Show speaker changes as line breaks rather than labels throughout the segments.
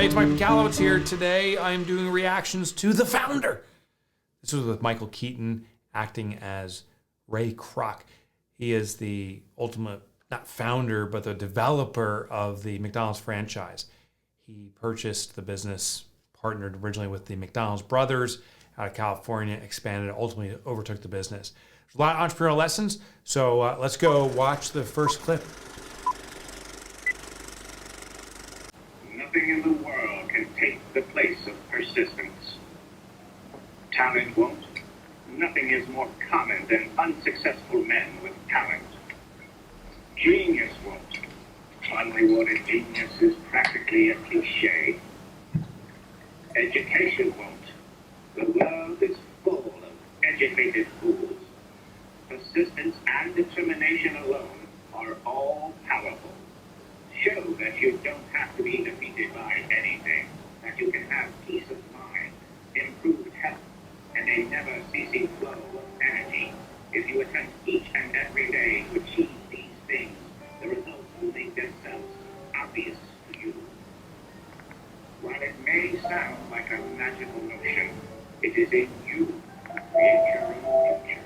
Hey, it's Mike Michalowicz here. Today I'm doing reactions to The Founder. This was with Michael Keaton acting as Ray Kroc. He is the ultimate, not founder, but the developer of the McDonald's franchise. He purchased the business, partnered originally with the McDonald's brothers out of California, expanded, ultimately overtook the business. There's a lot of entrepreneurial lessons, so let's go watch the first clip.
Nothing in the world can take the place of persistence. Talent won't. Nothing is more common than unsuccessful men with talent. Genius won't. Unrewarded genius is practically a cliche. Education won't. The world is full of educated fools. Persistence and determination alone are all powerful. Show that you don't have to be defeated by anything, that you can have peace of mind, improved health, and a never-ceasing flow of energy. If you attempt each and every day to achieve these things, the results will make themselves obvious to you. While it may sound like a magical notion, it is in you to create your own future.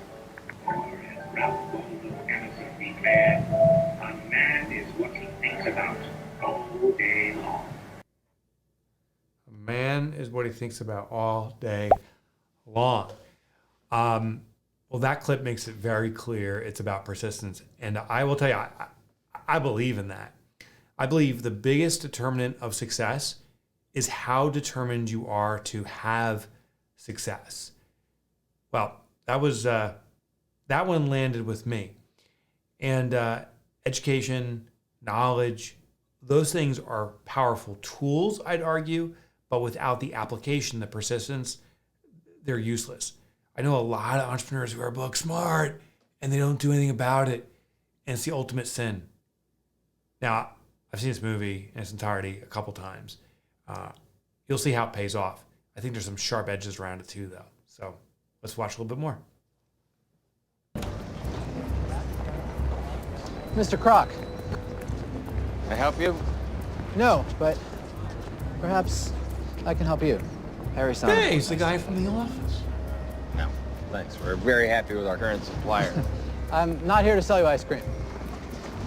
Or as Ralph Waldo Emerson declared, a man is what he thinks about all day long.
A man is what he thinks about all day long. Well, that clip makes it very clear it's about persistence. And I will tell you, I believe in that. I believe the biggest determinant of success is how determined you are to have success. Well, that one landed with me. And education, knowledge, those things are powerful tools, I'd argue, but without the application, the persistence, they're useless. I know a lot of entrepreneurs who are book smart and they don't do anything about it. And it's the ultimate sin. Now, I've seen this movie in its entirety a couple times. You'll see how it pays off. I think there's some sharp edges around it too, though. So let's watch a little bit more.
Mr. Kroc.
Can I help you?
No, but perhaps I can help you. Harry Simon.
Hey, he's the guy from The Office.
No, thanks. We're very happy with our current supplier.
I'm not here to sell you ice cream.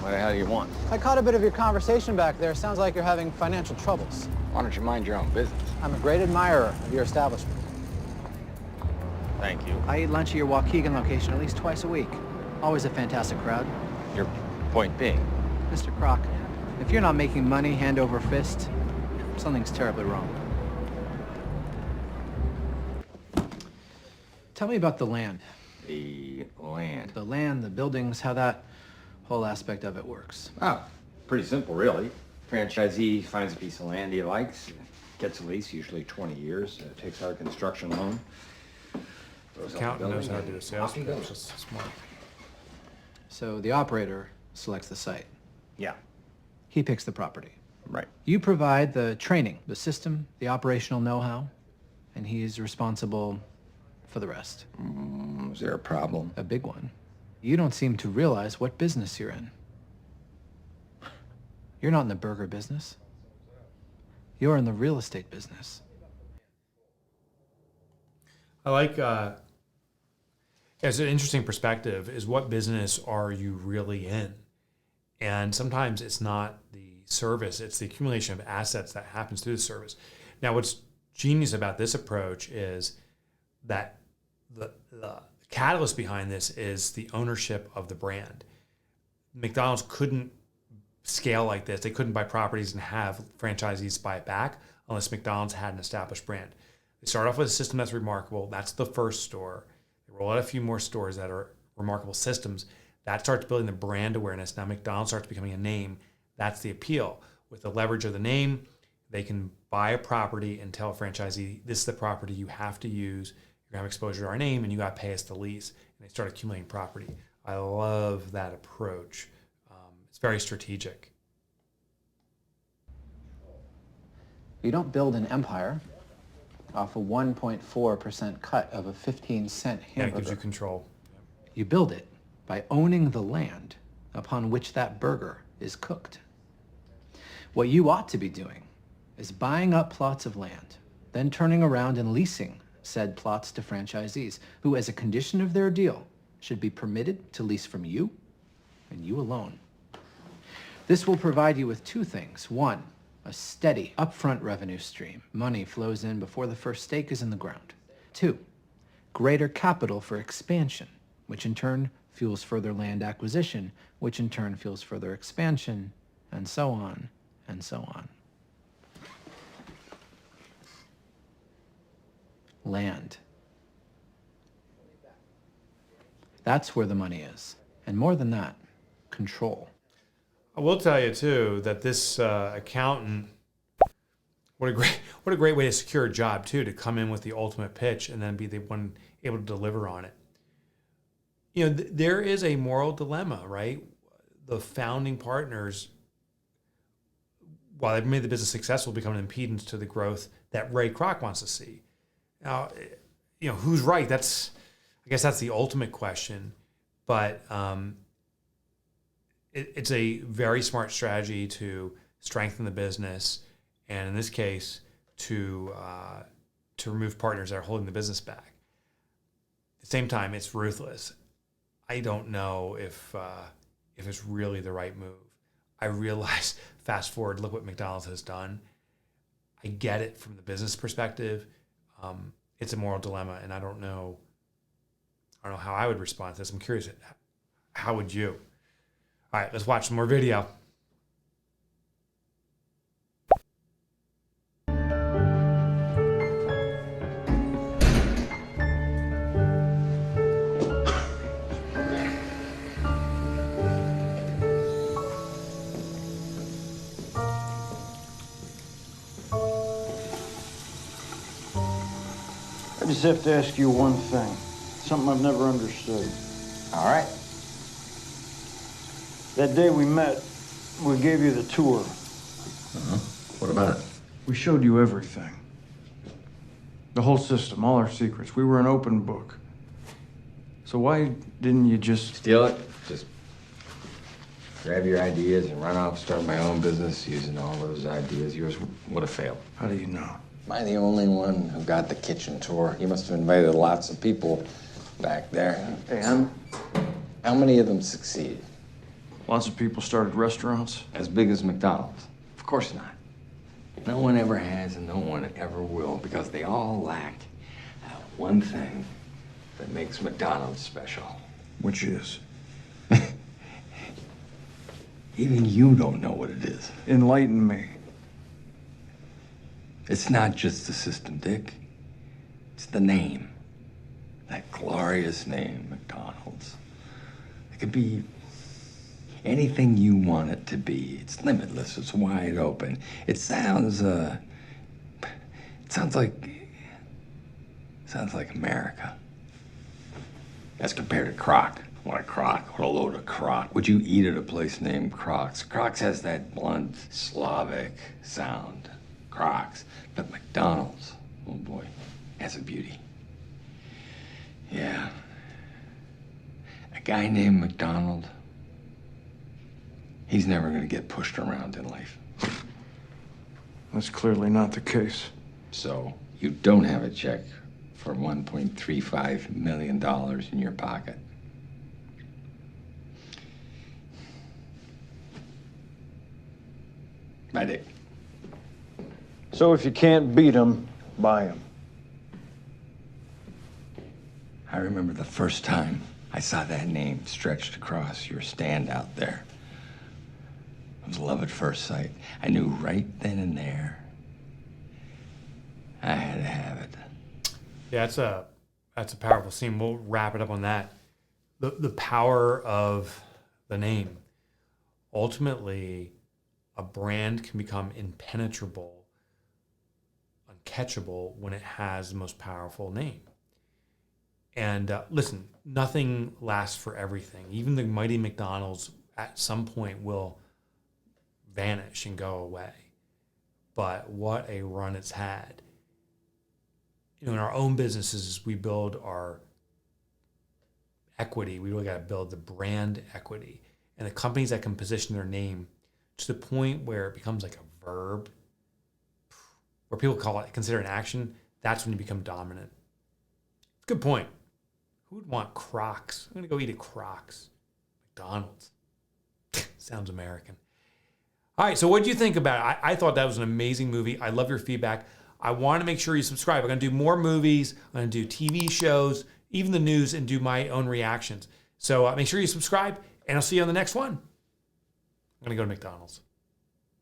What the hell do you want?
I caught a bit of your conversation back there. Sounds like you're having financial troubles.
Why don't you mind your own business?
I'm a great admirer of your establishment.
Thank you.
I eat lunch at your Waukegan location at least twice a week. Always a fantastic crowd.
Your point being?
Mr. Kroc, if you're not making money hand over fist, something's terribly wrong. Tell me about the land.
The land.
The land, the buildings, how that whole aspect of it works.
Oh, pretty simple, really. Franchisee finds a piece of land he likes, gets a lease, usually 20 years, takes out a construction loan.
Accountant knows how to do a sales pitch. That's smart.
So the operator selects the site.
Yeah,
He picks the property.
right.
You provide the training, the system, the operational know-how, and he's responsible for the rest.
Is there a problem?
A big one. You don't seem to realize what business you're in. You're not in the burger business. You're in the real estate business.
I like, as an interesting perspective, is what business are you really in? And sometimes it's not the service, it's the accumulation of assets that happens through the service. Now, what's genius about this approach is that the catalyst behind this is the ownership of the brand. McDonald's couldn't scale like this. They couldn't buy properties and have franchisees buy it back unless McDonald's had an established brand. They start off with a system that's remarkable. That's the first store. They roll out a few more stores that are remarkable systems. That starts building the brand awareness. Now McDonald's starts becoming a name. That's the appeal. With the leverage of the name, they can buy a property and tell a franchisee, this is the property you have to use. You're going to have exposure to our name and you got to pay us the lease. And they start accumulating property. I love that approach. It's very strategic.
You don't build an empire off a 1.4% cut of a 15-cent
Yeah, it
hamburger.
gives you control.
You build it by owning the land upon which that burger is cooked. What you ought to be doing is buying up plots of land, then turning around and leasing said plots to franchisees, who, as a condition of their deal, should be permitted to lease from you and you alone. This will provide you with two things. One, a steady, upfront revenue stream. Money flows in before the first stake is in the ground. Two, greater capital for expansion, which in turn fuels further land acquisition, which in turn fuels further expansion, and so on, and so on. Land. That's where the money is. And more than that, control.
I will tell you too that this accountant, what a great way to secure a job too, to come in with the ultimate pitch and then be the one able to deliver on it. You know, there is a moral dilemma, right? The founding partners, while they've made the business successful, become an impedance to the growth that Ray Kroc wants to see. Now, you know, who's right? I guess that's the ultimate question. But it's a very smart strategy to strengthen the business, and in this case, to remove partners that are holding the business back. At the same time, it's ruthless. I don't know if it's really the right move. I realize, fast forward, look what McDonald's has done. I get it from the business perspective. It's a moral dilemma, and I don't know how I would respond to this. I'm curious, how would you? All right, let's watch some more video.
I just have to ask you one thing, something I've never understood.
All right.
That day we met, we gave you the tour.
What about it?
We showed you everything. The whole system, all our secrets. We were an open book. So why didn't you just...
Steal it? Just grab your ideas and run off, start my own business using all those ideas. Yours would have failed.
How do you know?
Am I the only one who got the kitchen tour? You must have invited lots of people back there.
And?
How many of them succeeded?
Lots of people started restaurants.
As big as McDonald's? Of course not. No one ever has and no one ever will, because they all lack that one thing that makes McDonald's special.
Which is?
Even you don't know what it is.
Enlighten me.
It's not just the system, Dick. It's the name. That glorious name, McDonald's. It could be anything you want it to be. It's limitless. It's wide open. It sounds like America. As compared to Kroc. What a Kroc. What a load of Kroc. Would you eat at a place named Kroc's? Kroc's has that blunt Slavic sound. Kroc's. But McDonald's, oh boy, has a beauty. Yeah. A guy named McDonald, he's never gonna get pushed around in life.
That's clearly not the case.
So, you don't have a check for $1.35 million in your pocket. Bye, Dick.
So if you can't beat them, buy them.
I remember the first time I saw that name stretched across your stand out there. It was love at first sight. I knew right then and there I had to have it.
Yeah, that's a powerful scene. We'll wrap it up on that. The power of the name. Ultimately, a brand can become impenetrable, uncatchable when it has the most powerful name. And listen, nothing lasts for everything. Even the mighty McDonald's at some point will vanish and go away. But what a run it's had. You know, in our own businesses, we build our equity. We really got to build the brand equity. And the companies that can position their name to the point where it becomes like a verb, where people consider an action, that's when you become dominant. Good point. Who would want Crocs? I'm going to go eat at Crocs. McDonald's. Sounds American. All right, so what did you think about it? I thought that was an amazing movie. I love your feedback. I want to make sure you subscribe. I'm going to do more movies. I'm going to do TV shows, even the news, and do my own reactions. So make sure you subscribe, and I'll see you on the next one. I'm going to go to McDonald's.